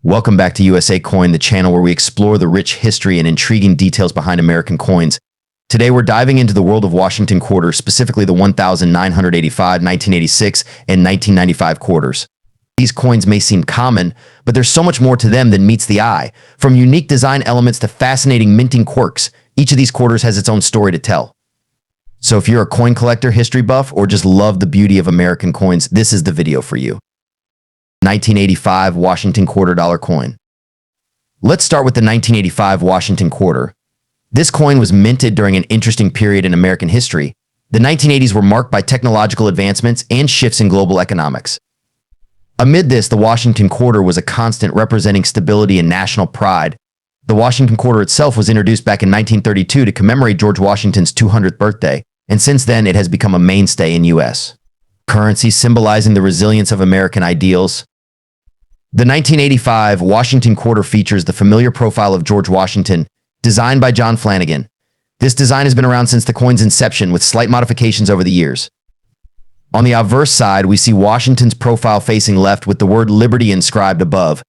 Welcome back to USA Coin, the channel where we explore the rich history and intriguing details behind American coins. Today we're diving into the world of Washington quarters, specifically the 1985, 1986, and 1995 quarters. These coins may seem common, but there's so much more to them than meets the eye. From unique design elements to fascinating minting quirks, each of these quarters has its own story to tell. So if you're a coin collector, history buff, or just love the beauty of American coins, this is the video for you. 1985 Washington quarter dollar coin. Let's start with the 1985 Washington quarter. This coin was minted during an interesting period in American history. The 1980s were marked by technological advancements and shifts in global economics. Amid this, the Washington quarter was a constant, representing stability and national pride. The Washington quarter itself was introduced back in 1932 to commemorate George Washington's 200th birthday, and since then it has become a mainstay in U.S. currency, symbolizing the resilience of American ideals. The 1985 Washington quarter features the familiar profile of George Washington, designed by John Flanagan. This design has been around since the coin's inception, with slight modifications over the years. On the obverse side, we see Washington's profile facing left with the word Liberty inscribed above.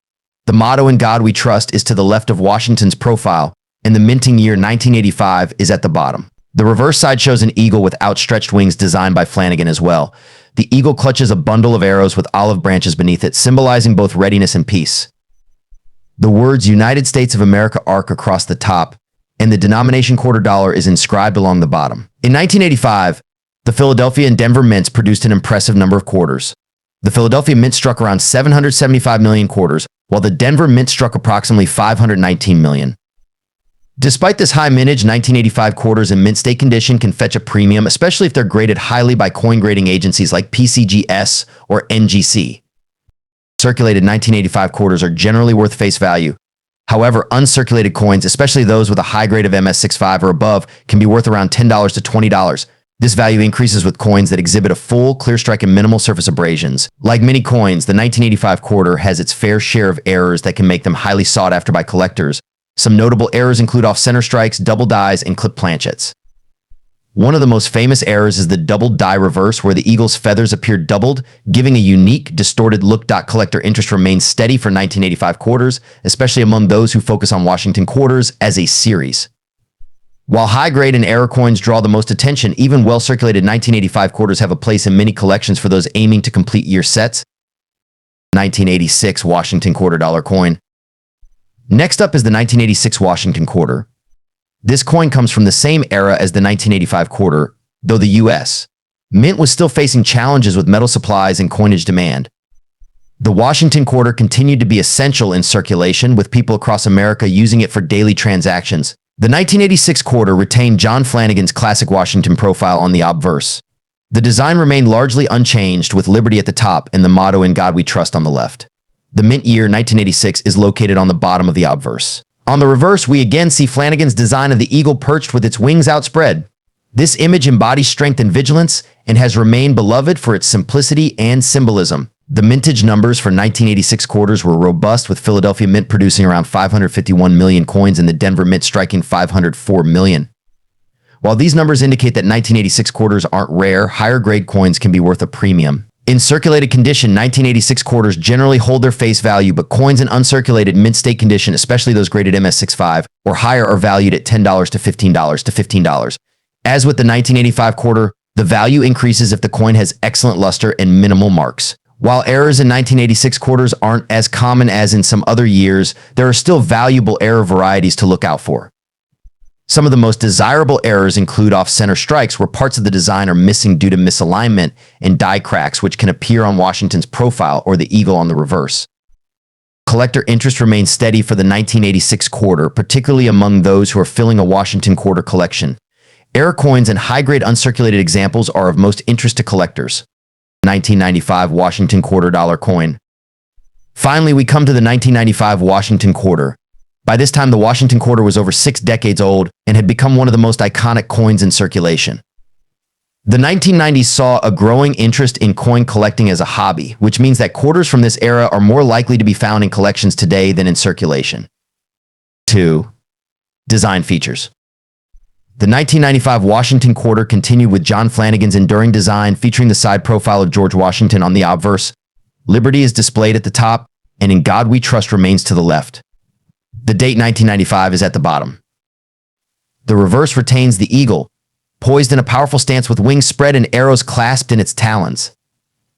The motto "In God We Trust" is to the left of Washington's profile, and the minting year 1985 is at the bottom. The reverse side shows an eagle with outstretched wings, designed by Flanagan as well. The eagle clutches a bundle of arrows with olive branches beneath it, symbolizing both readiness and peace. The words United States of America arc across the top, and the denomination quarter dollar is inscribed along the bottom. In 1985, the Philadelphia and Denver mints produced an impressive number of quarters. The Philadelphia mint struck around 775 million quarters, while the Denver mint struck approximately 519 million. Despite this high mintage, 1985 quarters in mint state condition can fetch a premium, especially if they're graded highly by coin grading agencies like PCGS or NGC. Circulated 1985 quarters are generally worth face value. However, uncirculated coins, especially those with a high grade of MS65 or above, can be worth around $10 to $20. This value increases with coins that exhibit a full, clear strike and minimal surface abrasions. Like many coins, the 1985 quarter has its fair share of errors that can make them highly sought after by collectors. Some notable errors include off-center strikes, double dies, and clip planchets. One of the most famous errors is the double die reverse, where the eagle's feathers appear doubled, giving a unique, distorted look. Collector interest remains steady for 1985 quarters, especially among those who focus on Washington quarters as a series. While high-grade and error coins draw the most attention, even well-circulated 1985 quarters have a place in many collections for those aiming to complete year sets. 1986 Washington quarter dollar coin. Next up is the 1986 Washington quarter. This coin comes from the same era as the 1985 quarter, though the U.S. mint was still facing challenges with metal supplies and coinage demand. The Washington quarter continued to be essential in circulation, with people across America using it for daily transactions. The 1986 quarter retained John Flanagan's classic Washington profile on the obverse. The design remained largely unchanged, with Liberty at the top and the motto "In God We Trust" on the left. The mint year 1986 is located on the bottom of the obverse. On the reverse, we again see Flanagan's design of the eagle perched with its wings outspread. This image embodies strength and vigilance and has remained beloved for its simplicity and symbolism. The mintage numbers for 1986 quarters were robust, with Philadelphia mint producing around 551 million coins and the Denver mint striking 504 million. While these numbers indicate that 1986 quarters aren't rare, higher grade coins can be worth a premium. In circulated condition, 1986 quarters generally hold their face value, but coins in uncirculated mint state condition, especially those graded MS65 or higher, are valued at $10 to $15. As with the 1985 quarter, the value increases if the coin has excellent luster and minimal marks. While errors in 1986 quarters aren't as common as in some other years, there are still valuable error varieties to look out for. Some of the most desirable errors include off-center strikes, where parts of the design are missing due to misalignment, and die cracks, which can appear on Washington's profile or the eagle on the reverse. Collector interest remains steady for the 1986 quarter, particularly among those who are filling a Washington quarter collection. Error coins and high-grade uncirculated examples are of most interest to collectors. 1995 Washington quarter dollar coin. Finally, we come to the 1995 Washington quarter. By this time, the Washington quarter was over 6 decades old and had become one of the most iconic coins in circulation. The 1990s saw a growing interest in coin collecting as a hobby, which means that quarters from this era are more likely to be found in collections today than in circulation. 2. Design features. The 1995 Washington quarter continued with John Flanagan's enduring design, featuring the side profile of George Washington on the obverse. Liberty is displayed at the top, and In God We Trust remains to the left. The date 1995 is at the bottom. The reverse retains the eagle, poised in a powerful stance with wings spread and arrows clasped in its talons.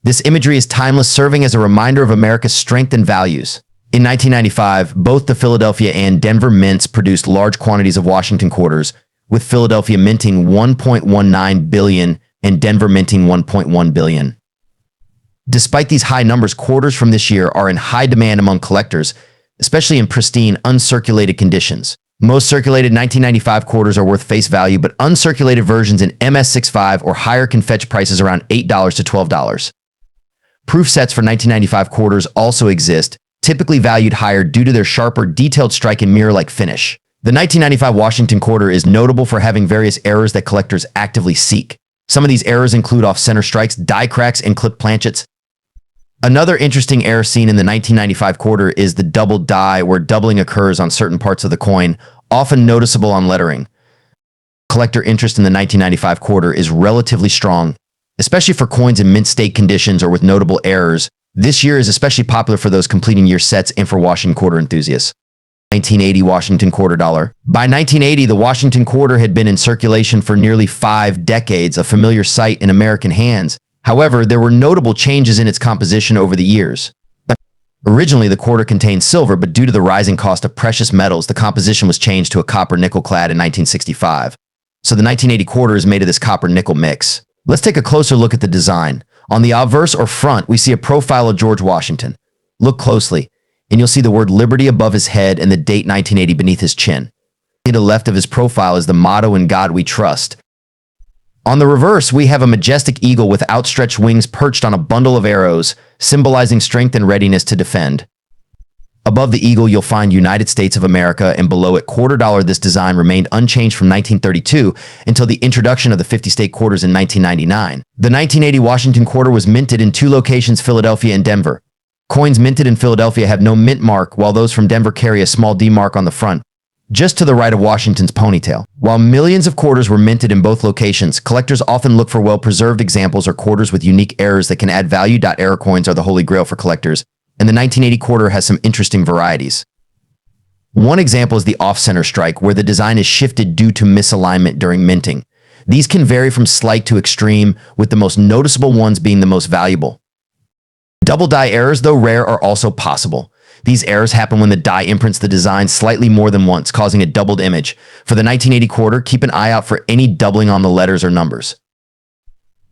This imagery is timeless, serving as a reminder of America's strength and values. In 1995, both the Philadelphia and Denver mints produced large quantities of Washington quarters, with Philadelphia minting 1.19 billion and Denver minting 1.1 billion. Despite these high numbers, quarters from this year are in high demand among collectors, especially in pristine, uncirculated conditions. Most circulated 1995 quarters are worth face value, but uncirculated versions in MS65 or higher can fetch prices around $8 to $12. Proof sets for 1995 quarters also exist, typically valued higher due to their sharper, detailed strike and mirror-like finish. The 1995 Washington quarter is notable for having various errors that collectors actively seek. Some of these errors include off-center strikes, die cracks, and clipped planchets. Another interesting error seen in the 1995 quarter is the double die, where doubling occurs on certain parts of the coin, often noticeable on lettering. Collector interest in the 1995 quarter is relatively strong, especially for coins in mint state conditions or with notable errors. This year is especially popular for those completing year sets and for Washington quarter enthusiasts. 1980 Washington quarter dollar. By 1980, the Washington quarter had been in circulation for nearly 5 decades, a familiar sight in American hands. However, there were notable changes in its composition over the years. Originally, the quarter contained silver, but due to the rising cost of precious metals, the composition was changed to a copper-nickel clad in 1965. So the 1980 quarter is made of this copper-nickel mix. Let's take a closer look at the design. On the obverse or front, we see a profile of George Washington. Look closely, and you'll see the word Liberty above his head and the date 1980 beneath his chin. To the left of his profile is the motto, In God We Trust. On the reverse, we have a majestic eagle with outstretched wings perched on a bundle of arrows, symbolizing strength and readiness to defend. Above the eagle, you'll find United States of America, and below it, quarter dollar. This design remained unchanged from 1932 until the introduction of the 50-state quarters in 1999. The 1980 Washington quarter was minted in 2 locations, Philadelphia and Denver. Coins minted in Philadelphia have no mint mark, while those from Denver carry a small D mark on the front, just to the right of Washington's ponytail. While millions of quarters were minted in both locations, collectors often look for well-preserved examples or quarters with unique errors that can add value. Error coins are the holy grail for collectors, and the 1980 quarter has some interesting varieties. One example is the off-center strike, where the design is shifted due to misalignment during minting. These can vary from slight to extreme, with the most noticeable ones being the most valuable. Double die errors, though rare, are also possible. These errors happen when the die imprints the design slightly more than once, causing a doubled image. For the 1980 quarter, keep an eye out for any doubling on the letters or numbers.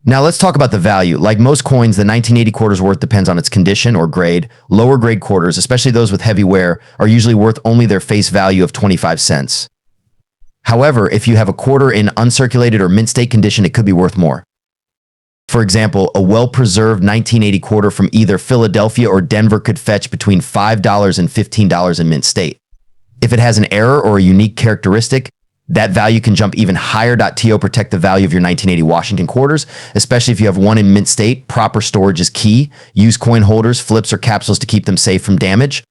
Now let's talk about the value. Like most coins, the 1980 quarter's worth depends on its condition or grade. Lower grade quarters, especially those with heavy wear, are usually worth only their face value of 25 cents. However, if you have a quarter in uncirculated or mint state condition, it could be worth more. For example, a well-preserved 1980 quarter from either Philadelphia or Denver could fetch between $5 and $15 in mint state. If it has an error or a unique characteristic, that value can jump even higher. To protect the value of your 1980 Washington quarters, especially if you have one in mint state. Proper storage is key. Use coin holders, flips, or capsules to keep them safe from damage.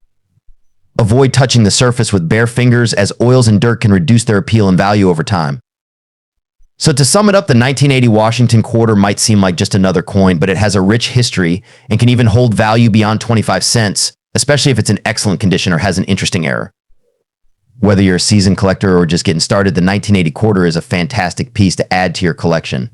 Avoid touching the surface with bare fingers, as oils and dirt can reduce their appeal and value over time. So to sum it up, the 1980 Washington quarter might seem like just another coin, but it has a rich history and can even hold value beyond 25 cents, especially if it's in excellent condition or has an interesting error. Whether you're a seasoned collector or just getting started, the 1980 quarter is a fantastic piece to add to your collection.